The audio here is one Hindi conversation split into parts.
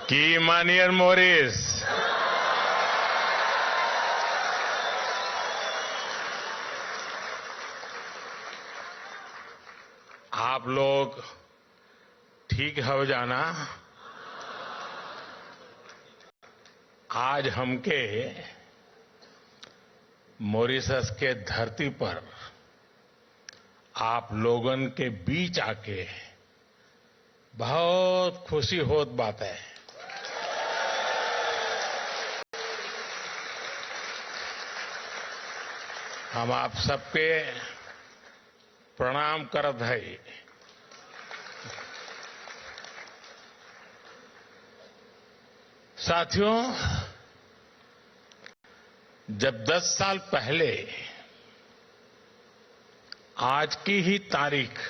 की मानियर मोरिस। आप लोग ठीक हो जाना। आज हमके मॉरिशस के धरती पर आप लोगन के बीच आके बहुत खुशी होत बात है। हम आप सबके प्रणाम करत है। साथियों, जब 10 साल पहले आज की ही तारीख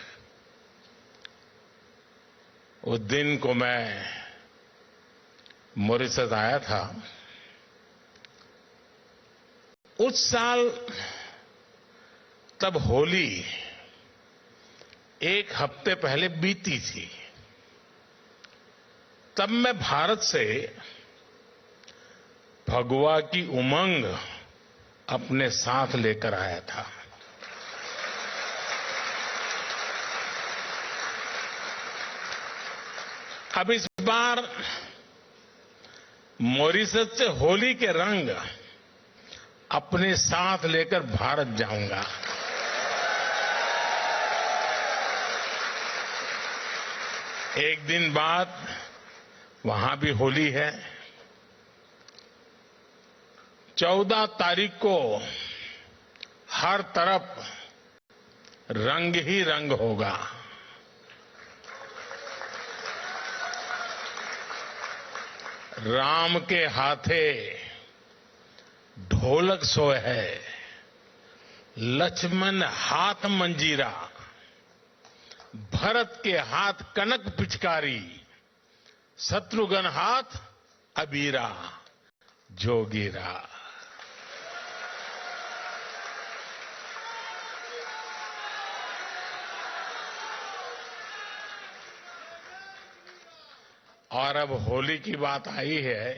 उस दिन को मैं मॉरिशस आया था, उस साल तब होली एक हफ्ते पहले बीती थी। तब मैं भारत से फगुआ की उमंग अपने साथ लेकर आया था। अब इस बार मॉरिशस से होली के रंग अपने साथ लेकर भारत जाऊंगा। एक दिन बाद वहां भी होली है। 14 तारीख को हर तरफ रंग ही रंग होगा। राम के हाथे ढोलक सोए है, लक्ष्मण हाथ मंजीरा, भरत के हाथ कनक पिचकारी, शत्रुघ्न हाथ अबीरा जोगीरा। और अब होली की बात आई है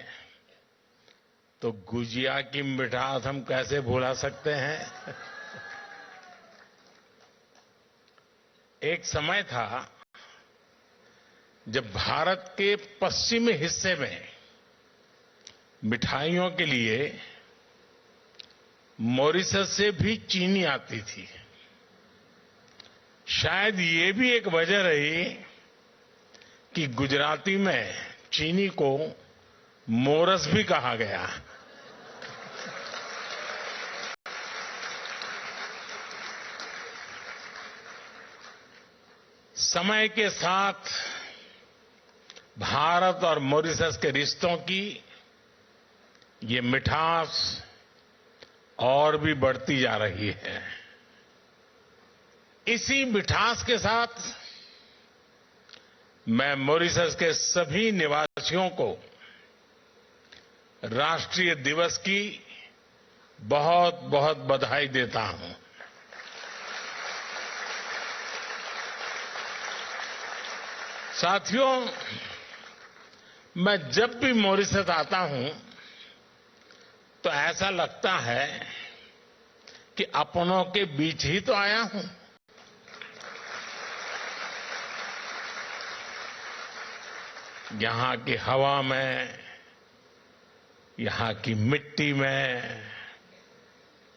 तो गुजिया की मिठास हम कैसे भुला सकते हैं। एक समय था जब भारत के पश्चिमी हिस्से में मिठाइयों के लिए मॉरिशस से भी चीनी आती थी। शायद ये भी एक वजह रही कि गुजराती में चीनी को मोरस भी कहा गया। समय के साथ भारत और मॉरिशस के रिश्तों की ये मिठास और भी बढ़ती जा रही है। इसी मिठास के साथ मैं मॉरिशस के सभी निवासियों को राष्ट्रीय दिवस की बहुत बहुत बधाई देता हूं। साथियों, मैं जब भी मॉरिशस आता हूं तो ऐसा लगता है कि अपनों के बीच ही तो आया हूं। यहां की हवा में, यहां की मिट्टी में,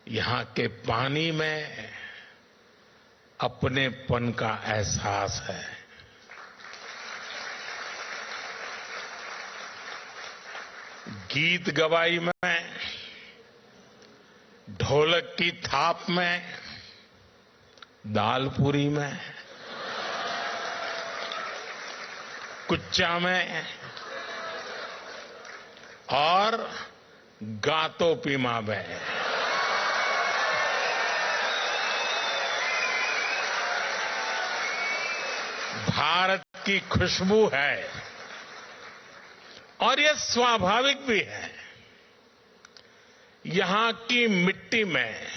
यहां के पानी में अपनेपन का एहसास है। गीत गवाई में, ढोलक की थाप में, दालपूरी में, कुच्चा में और गातो पीमा में। भारत की खुशबू है और यह स्वाभाविक भी है। यहां की मिट्टी में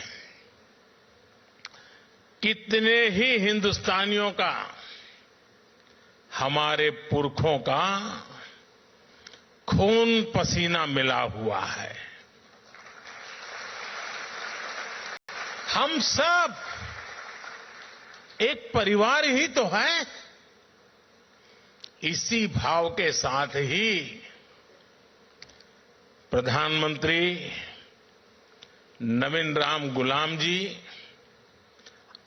कितने ही हिंदुस्तानियों का, हमारे पुरखों का खून पसीना मिला हुआ है। हम सब एक परिवार ही तो हैं। इसी भाव के साथ ही प्रधानमंत्री नवीन राम गुलाम जी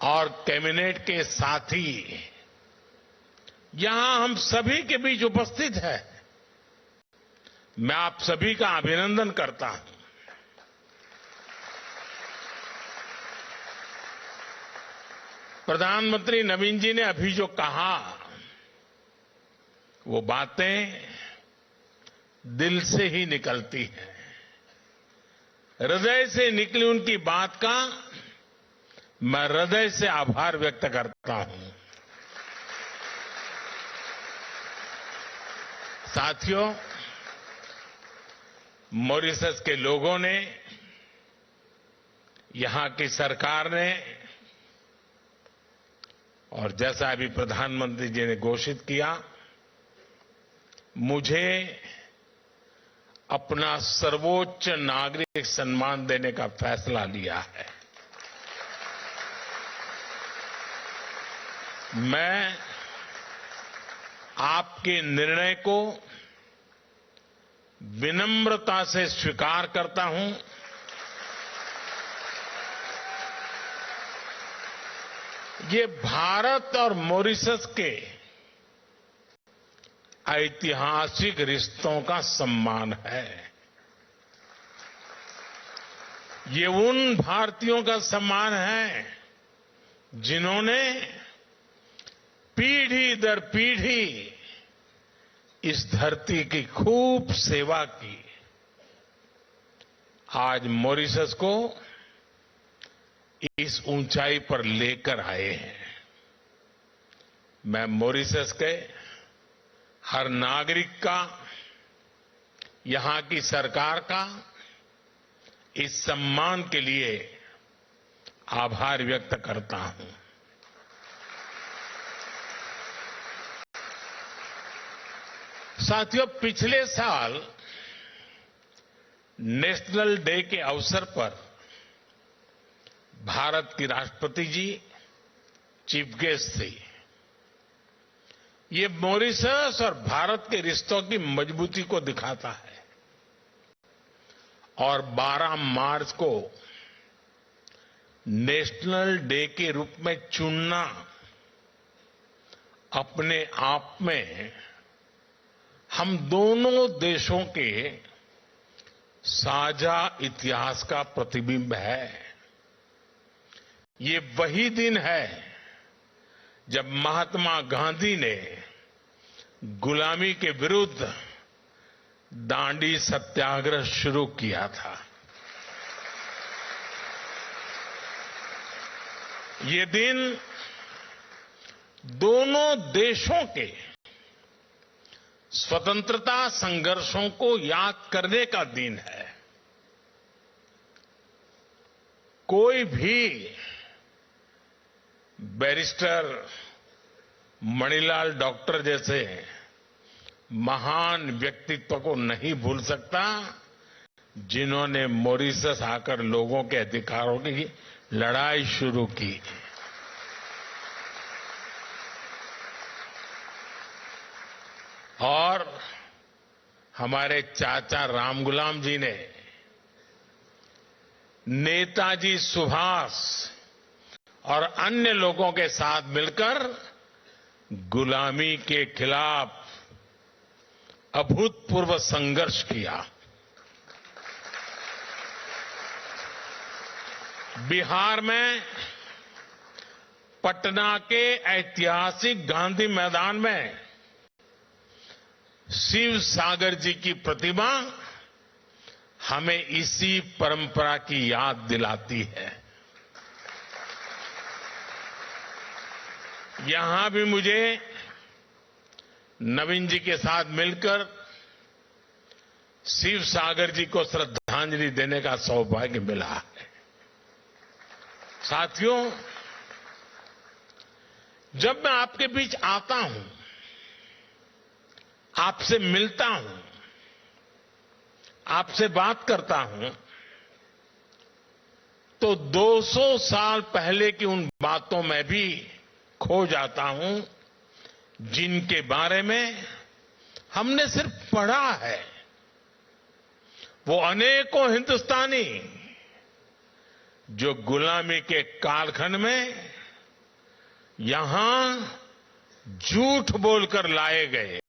और कैबिनेट के साथी यहां हम सभी के बीच उपस्थित हैं। मैं आप सभी का अभिनंदन करता हूं। प्रधानमंत्री नवीन जी ने अभी जो कहा वो बातें दिल से ही निकलती हैं। हृदय से निकली उनकी बात का मैं हृदय से आभार व्यक्त करता हूं। साथियों, मॉरिशस के लोगों ने, यहां की सरकार ने और जैसा अभी प्रधानमंत्री जी ने घोषित किया, मुझे अपना सर्वोच्च नागरिक सम्मान देने का फैसला लिया है। मैं आपके निर्णय को विनम्रता से स्वीकार करता हूं। ये भारत और मॉरिशस के ऐतिहासिक रिश्तों का सम्मान है। ये उन भारतीयों का सम्मान है जिन्होंने पीढ़ी दर पीढ़ी इस धरती की खूब सेवा की। आज मॉरिशस को इस ऊंचाई पर लेकर आए हैं। मैं मॉरिशस के हर नागरिक का, यहां की सरकार का इस सम्मान के लिए आभार व्यक्त करता हूं। साथियों, पिछले साल नेशनल डे के अवसर पर भारत की राष्ट्रपति जी चीफ गेस्ट थे। ये मॉरिशस और भारत के रिश्तों की मजबूती को दिखाता है। और 12 मार्च को नेशनल डे के रूप में चुनना अपने आप में हम दोनों देशों के साझा इतिहास का प्रतिबिंब है। ये वही दिन है जब महात्मा गांधी ने गुलामी के विरुद्ध दांडी सत्याग्रह शुरू किया था। ये दिन दोनों देशों के स्वतंत्रता संघर्षों को याद करने का दिन है। कोई भी बैरिस्टर मणिलाल डॉक्टर जैसे महान व्यक्तित्व को नहीं भूल सकता जिन्होंने मॉरिशस आकर लोगों के अधिकारों की लड़ाई शुरू की। और हमारे चाचा रामगुलाम जी ने नेताजी सुभाष और अन्य लोगों के साथ मिलकर गुलामी के खिलाफ अभूतपूर्व संघर्ष किया। बिहार में पटना के ऐतिहासिक गांधी मैदान में शिव सागर जी की प्रतिमा हमें इसी परंपरा की याद दिलाती है। यहां भी मुझे नवीन जी के साथ मिलकर शिव सागर जी को श्रद्धांजलि देने का सौभाग्य मिला है। साथियों, जब मैं आपके बीच आता हूं, आपसे मिलता हूं, आपसे बात करता हूं तो 200 साल पहले की उन बातों में भी खो जाता हूं जिनके बारे में हमने सिर्फ पढ़ा है। वो अनेकों हिंदुस्तानी जो गुलामी के कालखंड में यहां झूठ बोलकर लाए गए,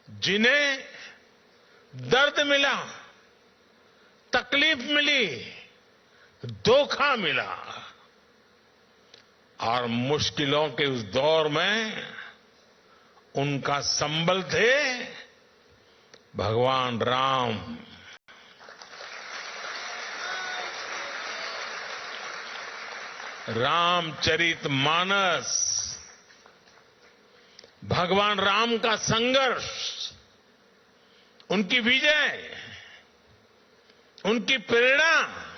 जिन्हें दर्द मिला, तकलीफ मिली, धोखा मिला और मुश्किलों के उस दौर में उनका संबल थे भगवान राम। रामचरितमानस, भगवान राम का संघर्ष, उनकी विजय, उनकी प्रेरणा,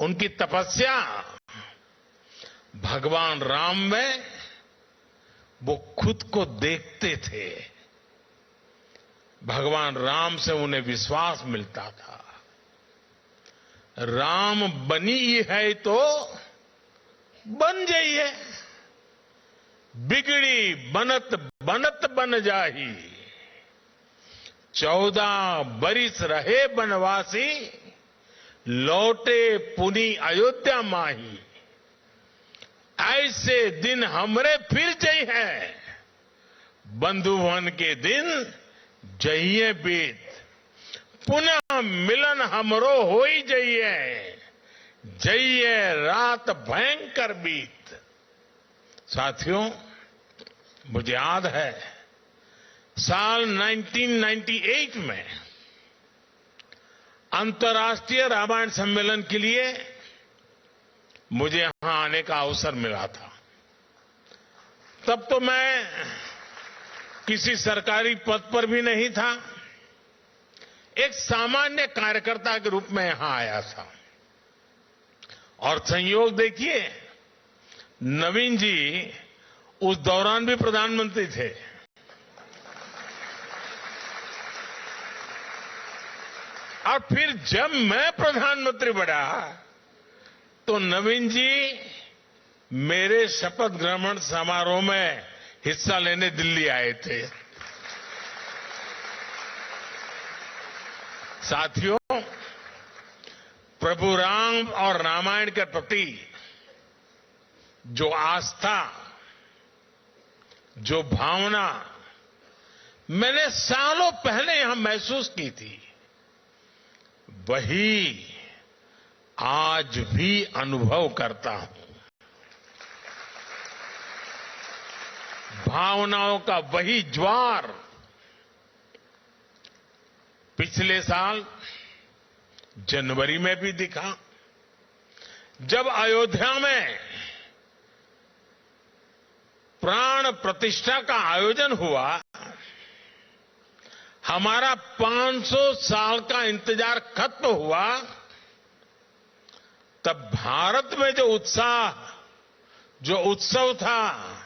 उनकी तपस्या, भगवान राम में वो खुद को देखते थे। भगवान राम से उन्हें विश्वास मिलता था। राम बनी है तो बन जाइए, बिगड़ी बनत बनत बन जाही। 14 बरिस रहे बनवासी, लौटे पुनी अयोध्या माही। ऐसे दिन हमरे फिर जई है, बंधुवन के दिन जइए बीत। पुनः मिलन हमरो होई जइए, जइए रात भयंकर बीत। साथियों, मुझे याद है साल 1998 में अंतर्राष्ट्रीय रामायण सम्मेलन के लिए मुझे यहां आने का अवसर मिला था। तब तो मैं किसी सरकारी पद पर भी नहीं था, एक सामान्य कार्यकर्ता के रूप में यहां आया था। और संयोग देखिए, नवीन जी उस दौरान भी प्रधानमंत्री थे। और फिर जब मैं प्रधानमंत्री बना तो नवीन जी मेरे शपथ ग्रहण समारोह में हिस्सा लेने दिल्ली आए थे। साथियों, प्रभु राम और रामायण के प्रति जो आस्था, जो भावना मैंने सालों पहले यहां महसूस की थी, वही आज भी अनुभव करता हूं। भावनाओं का वही ज्वार पिछले साल जनवरी में भी दिखा, जब अयोध्या में प्राण प्रतिष्ठा का आयोजन हुआ। हमारा 500 साल का इंतजार खत्म हुआ। तब भारत में जो उत्साह, जो उत्सव था,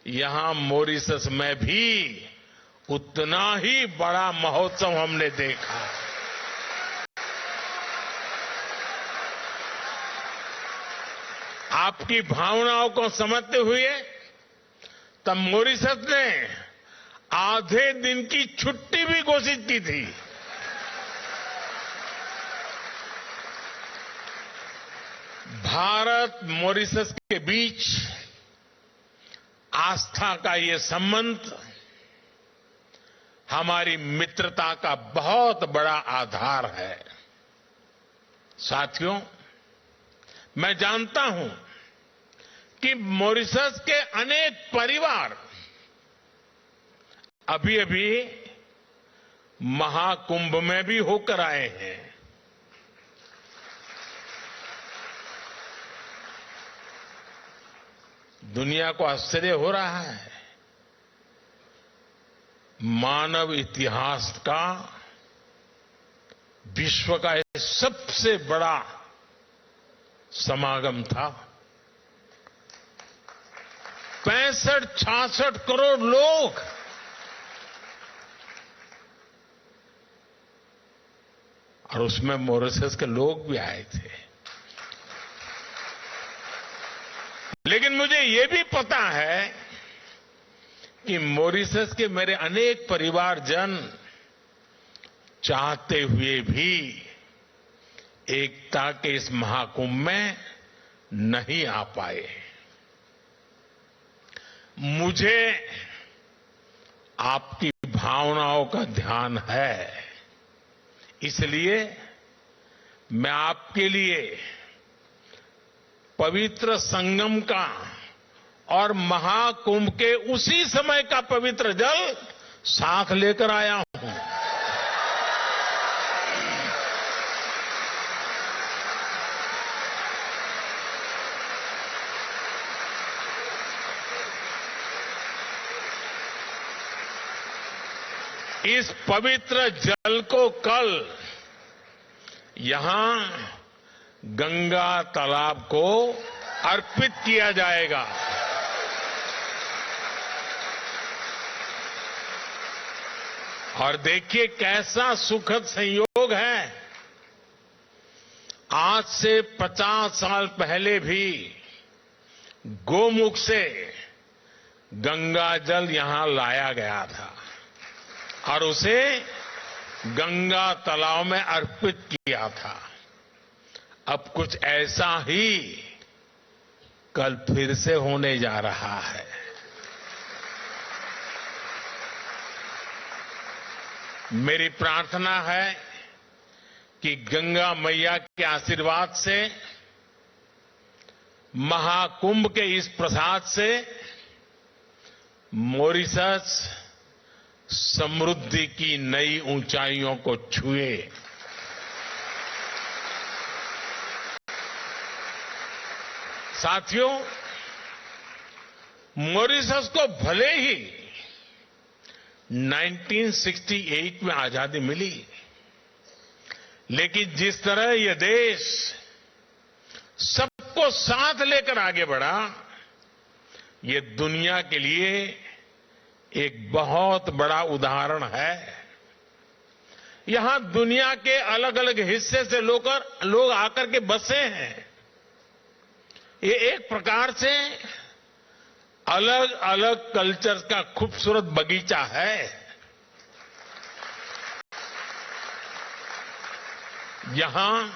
यहां मॉरिशस में भी उतना ही बड़ा महोत्सव हमने देखा। आपकी भावनाओं को समझते हुए तब मॉरिशस ने आधे दिन की छुट्टी भी घोषित की थी। भारत मॉरिशस के बीच आस्था का ये संबंध हमारी मित्रता का बहुत बड़ा आधार है। साथियों, मैं जानता हूं कि मॉरिशस के अनेक परिवार अभी अभी महाकुंभ में भी होकर आए हैं। दुनिया को आश्चर्य हो रहा है। मानव इतिहास का, विश्व का यह सबसे बड़ा समागम था। 65-66 करोड़ लोग और उसमें मॉरिशस के लोग भी आए थे। लेकिन मुझे ये भी पता है कि मॉरिशस के मेरे अनेक परिवारजन चाहते हुए भी एकता के इस महाकुंभ में नहीं आ पाए। मुझे आपकी भावनाओं का ध्यान है, इसलिए मैं आपके लिए पवित्र संगम का और महाकुंभ के उसी समय का पवित्र जल साथ लेकर आया हूं। इस पवित्र जल को कल यहां गंगा तालाब को अर्पित किया जाएगा। और देखिए कैसा सुखद संयोग है, आज से 50 साल पहले भी गोमुख से गंगा जल यहां लाया गया था और उसे गंगा तालाब में अर्पित किया था। अब कुछ ऐसा ही कल फिर से होने जा रहा है। मेरी प्रार्थना है कि गंगा मैया के आशीर्वाद से, महाकुंभ के इस प्रसाद से मॉरिशस समृद्धि की नई ऊंचाइयों को छुए। साथियों, मॉरिशस को भले ही 1968 में आजादी मिली, लेकिन जिस तरह यह देश सबको साथ लेकर आगे बढ़ा, ये दुनिया के लिए एक बहुत बड़ा उदाहरण है। यहां दुनिया के अलग अलग हिस्से से लोग आकर के बसे हैं। ये एक प्रकार से अलग अलग कल्चर का खूबसूरत बगीचा है। यहां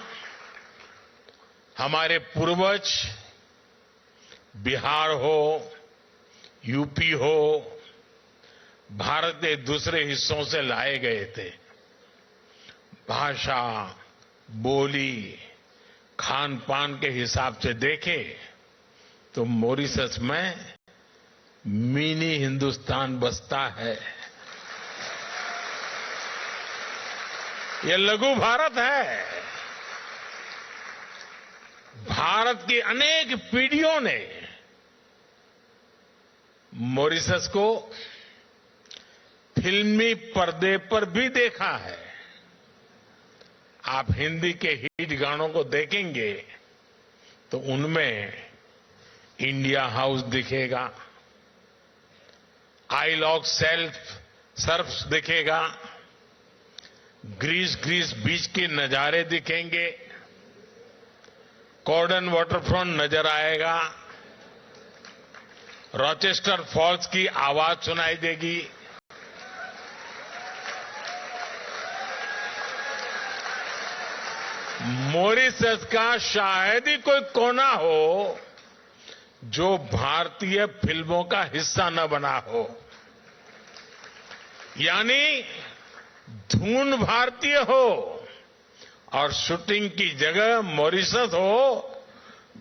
हमारे पूर्वज बिहार हो, यूपी हो, भारत के दूसरे हिस्सों से लाए गए थे। भाषा, बोली, खान पान के हिसाब से देखें तो मॉरिशस में मिनी हिंदुस्तान बसता है। ये लघु भारत है। भारत की अनेक पीढ़ियों ने मॉरिशस को फिल्मी पर्दे पर भी देखा है। आप हिंदी के हिट गानों को देखेंगे तो उनमें इंडिया हाउस दिखेगा, आइल ऑफ सर्फ दिखेगा, ग्रीस बीच के नजारे दिखेंगे, कॉर्डन वाटरफ्रंट नजर आएगा, रॉचेस्टर फॉल्स की आवाज सुनाई देगी। मॉरिशस का शायद ही कोई कोना हो जो भारतीय फिल्मों का हिस्सा न बना हो। यानी धुन भारतीय हो और शूटिंग की जगह मॉरिशस हो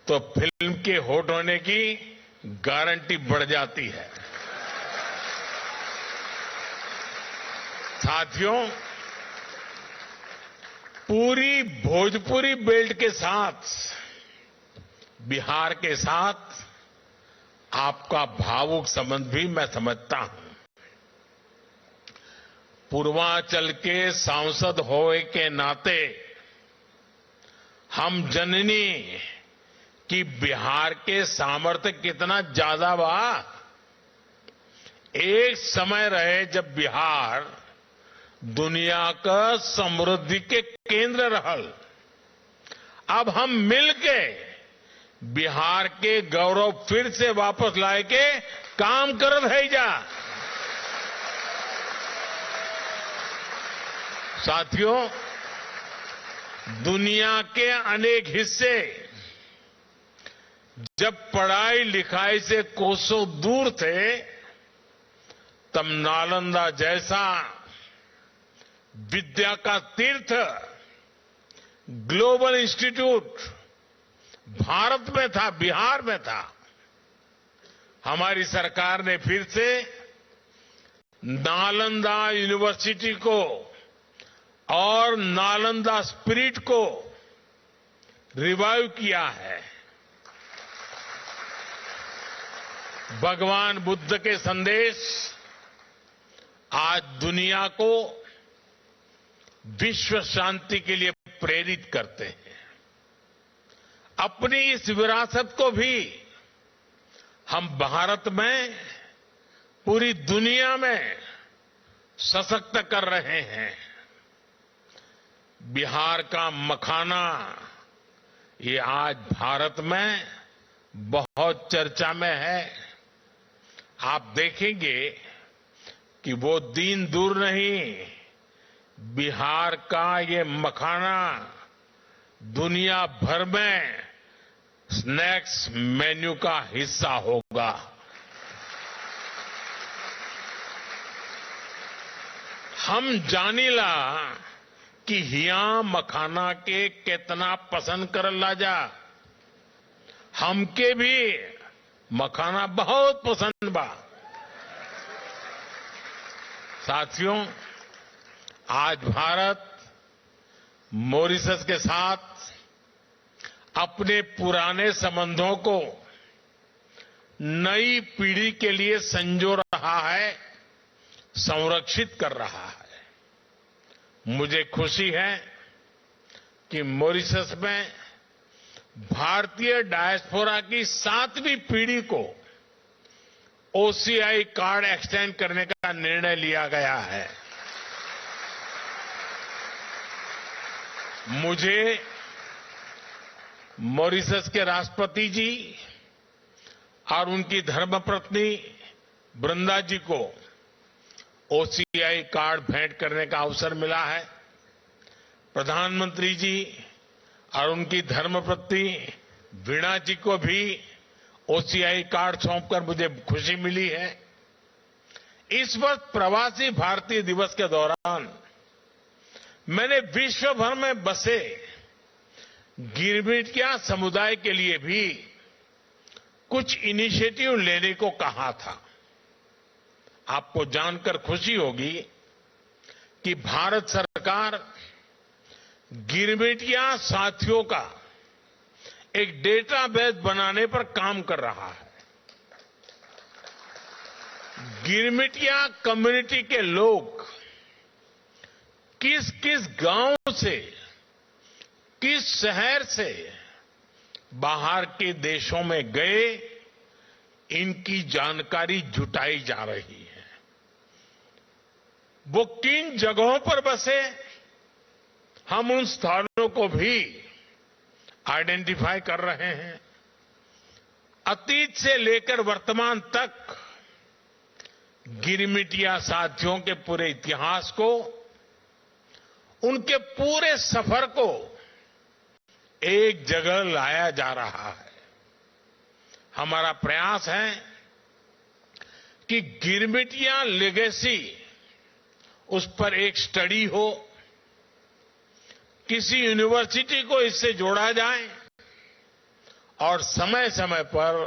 तो फिल्म के हिट होने की गारंटी बढ़ जाती है। साथियों, पूरी भोजपुरी बेल्ट के साथ, बिहार के साथ आपका भावुक संबंध भी मैं समझता हूं। पूर्वांचल के सांसद होने के नाते हम जननी कि बिहार के सामर्थ्य कितना ज्यादा बा। एक समय रहे जब बिहार दुनिया का समृद्धि के केंद्र रहल। अब हम मिलके बिहार के गौरव फिर से वापस लाए के काम कर रहे जा। साथियों, दुनिया के अनेक हिस्से जब पढ़ाई लिखाई से कोसों दूर थे, तब नालंदा जैसा विद्या का तीर्थ ग्लोबल इंस्टीट्यूट भारत में था, बिहार में था। हमारी सरकार ने फिर से नालंदा यूनिवर्सिटी को और नालंदा स्पिरिट को रिवाइव किया है। भगवान बुद्ध के संदेश आज दुनिया को विश्व शांति के लिए प्रेरित करते हैं। अपनी इस विरासत को भी हम भारत में, पूरी दुनिया में सशक्त कर रहे हैं। बिहार का मखाना ये आज भारत में बहुत चर्चा में है। आप देखेंगे कि वो दिन दूर नहीं, बिहार का ये मखाना दुनिया भर में स्नैक्स मेन्यू का हिस्सा होगा। हम जानीला कि हिया मखाना के कितना पसंद करला जा। हमके भी मखाना बहुत पसंद बा। साथियों, आज भारत मॉरिशस के साथ अपने पुराने संबंधों को नई पीढ़ी के लिए संजो रहा है, संरक्षित कर रहा है। मुझे खुशी है कि मॉरिशस में भारतीय डायस्पोरा की 7वीं पीढ़ी को ओसीआई कार्ड एक्सटेंड करने का निर्णय लिया गया है। मुझे मॉरिशस के राष्ट्रपति जी और उनकी धर्मपत्नी वृंदा जी को ओसीआई कार्ड भेंट करने का अवसर मिला है। प्रधानमंत्री जी और उनकी धर्मपत्नी वीणा जी को भी ओसीआई कार्ड सौंपकर मुझे खुशी मिली है। इस वर्ष प्रवासी भारतीय दिवस के दौरान मैंने विश्व भर में बसे गिरमिटिया समुदाय के लिए भी कुछ इनिशिएटिव लेने को कहा था। आपको जानकर खुशी होगी कि भारत सरकार गिरमिटिया साथियों का एक डेटाबेस बनाने पर काम कर रहा है। गिरमिटिया कम्युनिटी के लोग किस किस गांव से, किस शहर से बाहर के देशों में गए, इनकी जानकारी जुटाई जा रही है। वो किन जगहों पर बसे, हम उन स्थानों को भी आइडेंटिफाई कर रहे हैं। अतीत से लेकर वर्तमान तक गिरमिटिया साथियों के पूरे इतिहास को, उनके पूरे सफर को एक जगह लाया जा रहा है। हमारा प्रयास है कि गिरमिटिया लेगेसी, उस पर एक स्टडी हो, किसी यूनिवर्सिटी को इससे जोड़ा जाए और समय समय पर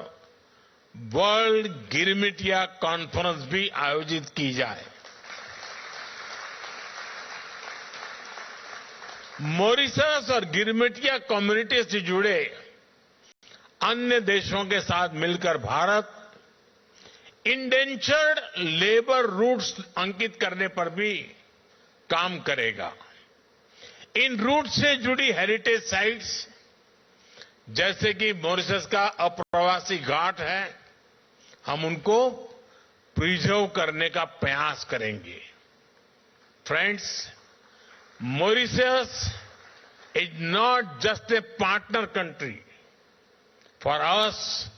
वर्ल्ड गिरमिटिया कॉन्फ्रेंस भी आयोजित की जाए। मॉरिशस और गिरमिटिया कम्युनिटी से जुड़े अन्य देशों के साथ मिलकर भारत इंडेंचर्ड लेबर रूट्स अंकित करने पर भी काम करेगा। इन रूट से जुड़ी हेरिटेज साइट्स, जैसे कि मॉरिशस का अप्रवासी घाट है, हम उनको प्रिजर्व करने का प्रयास करेंगे। Friends, Mauritius is not just a partner country. For us,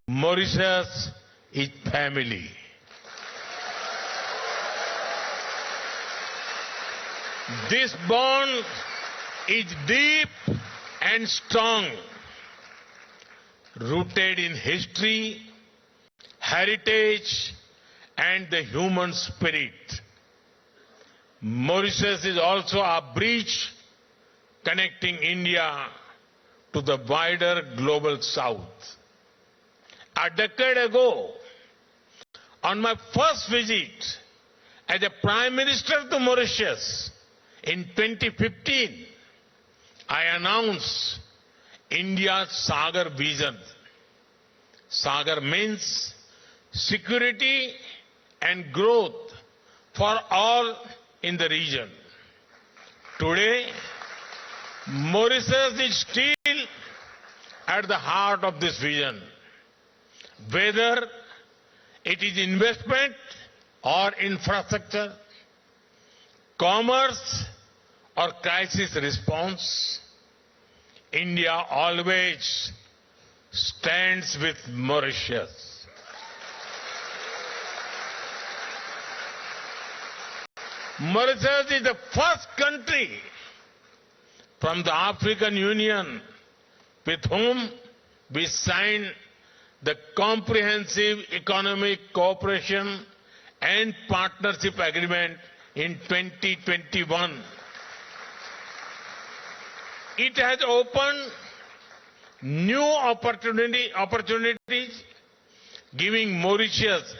Mauritius is family. This bond is deep and strong, rooted in history, heritage, and the human spirit. Mauritius is also a bridge connecting India to the wider global south. A decade ago, on my first visit as a Prime Minister to Mauritius in 2015, I announced India's Sagar vision. Sagar means security and growth for all in the region. Today, Mauritius is still at the heart of this vision. Whether it is investment or infrastructure, commerce or crisis response, India always stands with Mauritius. Mauritius is the first country from the African Union with whom we signed the Comprehensive Economic Cooperation and Partnership Agreement in 2021. It has opened new opportunities, giving Mauritius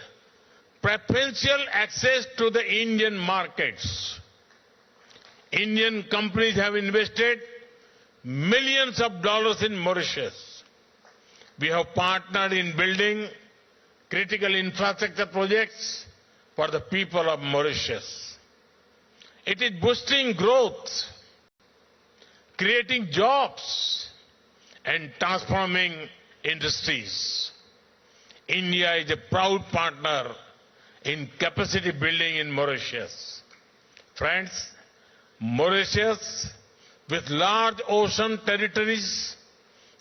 preferential access to the Indian markets. Indian companies have invested millions of dollars in Mauritius. We have partnered in building critical infrastructure projects for the people of Mauritius. It is boosting growth, creating jobs, and transforming industries. India is a proud partner in capacity building in Mauritius. Friends, Mauritius, with large ocean territories,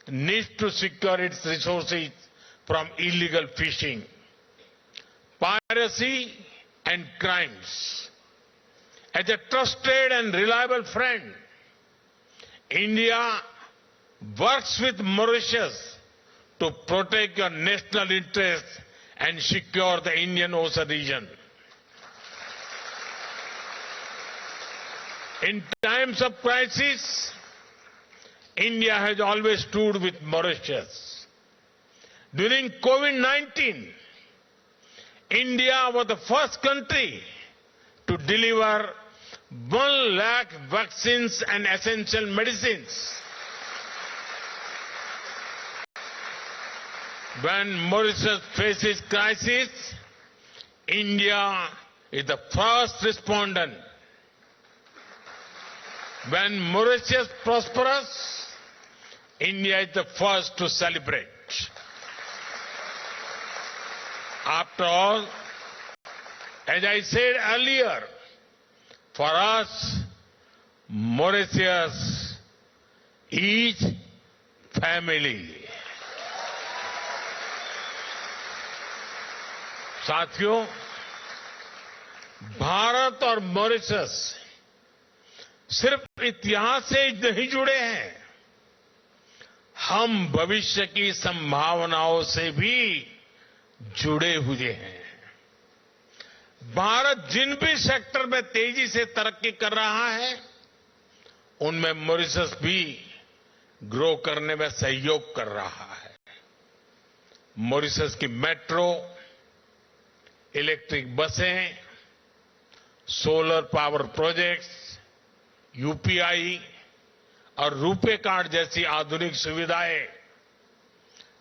needs to secure its resources from illegal fishing, piracy, and crimes. As a trusted and reliable friend, India works with Mauritius to protect your national interests and secure the Indian Ocean region. In times of crisis, India has always stood with Mauritius. During COVID-19, India was the first country to deliver 1 lakh vaccines and essential medicines. When Mauritius faces crisis, India is the first respondent. When Mauritius prospers, India is the first to celebrate. After all, as I said earlier, for us, Mauritius is family. साथियों, भारत और मॉरिशस सिर्फ इतिहास से नहीं जुड़े हैं, हम भविष्य की संभावनाओं से भी जुड़े हुए हैं। भारत जिन भी सेक्टर में तेजी से तरक्की कर रहा है, उनमें मॉरिशस भी ग्रो करने में सहयोग कर रहा है। मॉरिशस की मेट्रो, इलेक्ट्रिक बसें, सोलर पावर प्रोजेक्ट्स, यूपीआई और रुपे कार्ड जैसी आधुनिक सुविधाएं,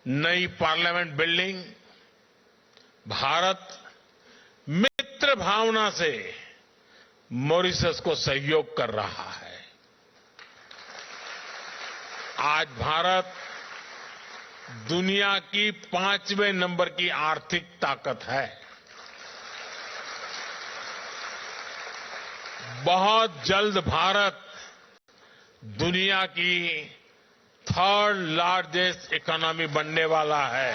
नई पार्लियामेंट बिल्डिंग, भारत मित्र भावना से मॉरिशस को सहयोग कर रहा है। आज भारत दुनिया की 5वें नंबर की आर्थिक ताकत है। बहुत जल्द भारत दुनिया की थर्ड लार्जेस्ट इकोनॉमी बनने वाला है।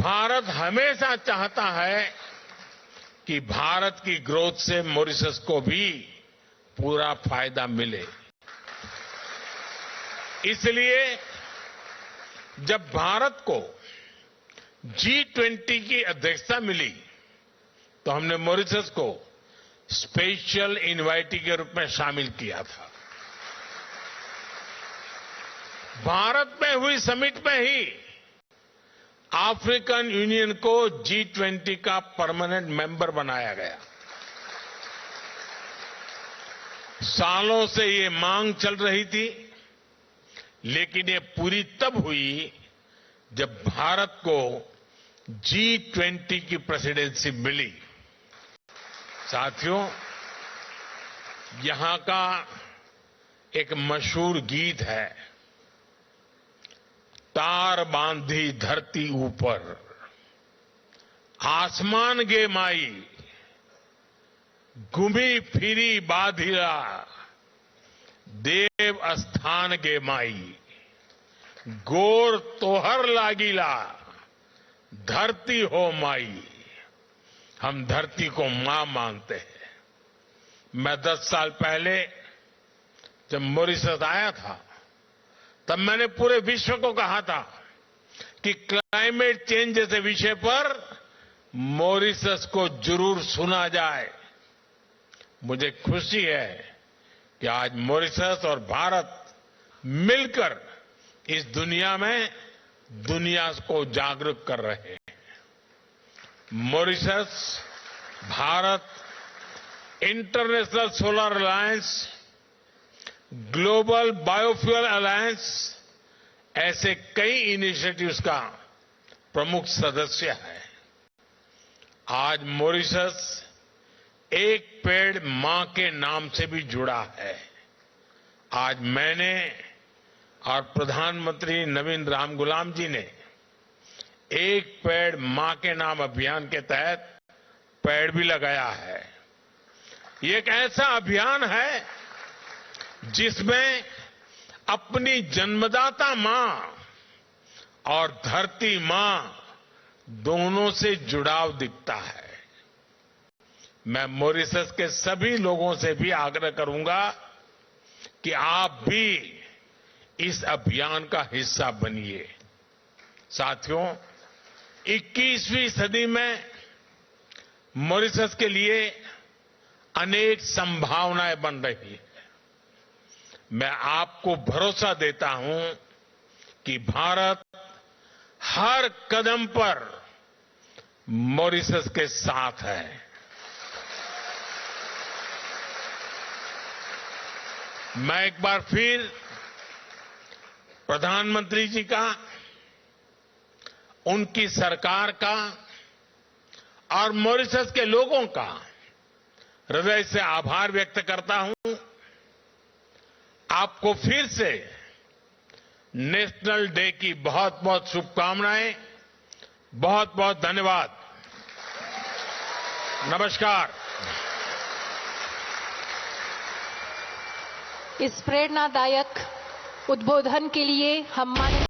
भारत हमेशा चाहता है कि भारत की ग्रोथ से मॉरिशस को भी पूरा फायदा मिले। इसलिए जब भारत को G20 की अध्यक्षता मिली तो हमने मॉरिशस को स्पेशल इनवाइटी के रूप में शामिल किया था। भारत में हुई समिट में ही अफ्रीकन यूनियन को G20 का परमानेंट मेंबर बनाया गया। सालों से ये मांग चल रही थी, लेकिन ये पूरी तब हुई जब भारत को G20 की प्रेसिडेंसी मिली। साथियों, यहां का एक मशहूर गीत है, तार बांधी धरती ऊपर, आसमान गे माई, घूमी फिरी बाधिरा, देव स्थान गे माई, गोर तोहर लागिला, धरती हो माई। हम धरती को मां मानते हैं। मैं 10 साल पहले जब मॉरिशस आया था, तब मैंने पूरे विश्व को कहा था कि क्लाइमेट चेंज जैसे विषय पर मॉरिशस को जरूर सुना जाए। मुझे खुशी है कि आज मॉरिशस और भारत मिलकर इस दुनिया में दुनिया को जागरूक कर रहे हैं। Mauritius, Bharat, international solar alliance, global biofuel alliance ऐसे कई इनिशिएटिव्स का प्रमुख सदस्य है। आज मॉरिशस एक पेड़ मां के नाम से भी जुड़ा है। आज मैंने और प्रधानमंत्री नवीन रामगुलाम जी ने एक पेड़ मां के नाम अभियान के तहत पेड़ भी लगाया है। ये एक ऐसा अभियान है जिसमें अपनी जन्मदाता मां और धरती मां दोनों से जुड़ाव दिखता है। मैं मॉरिशस के सभी लोगों से भी आग्रह करूंगा कि आप भी इस अभियान का हिस्सा बनिए। साथियों, 21वीं सदी में मॉरिशस के लिए अनेक संभावनाएं बन रही है। मैं आपको भरोसा देता हूं कि भारत हर कदम पर मॉरिशस के साथ है। मैं एक बार फिर प्रधानमंत्री जी का, उनकी सरकार का और मॉरिशस के लोगों का हृदय से आभार व्यक्त करता हूं। आपको फिर से नेशनल डे की बहुत बहुत शुभकामनाएं। बहुत बहुत धन्यवाद। नमस्कार। इस प्रेरणादायक उद्बोधन के लिए हम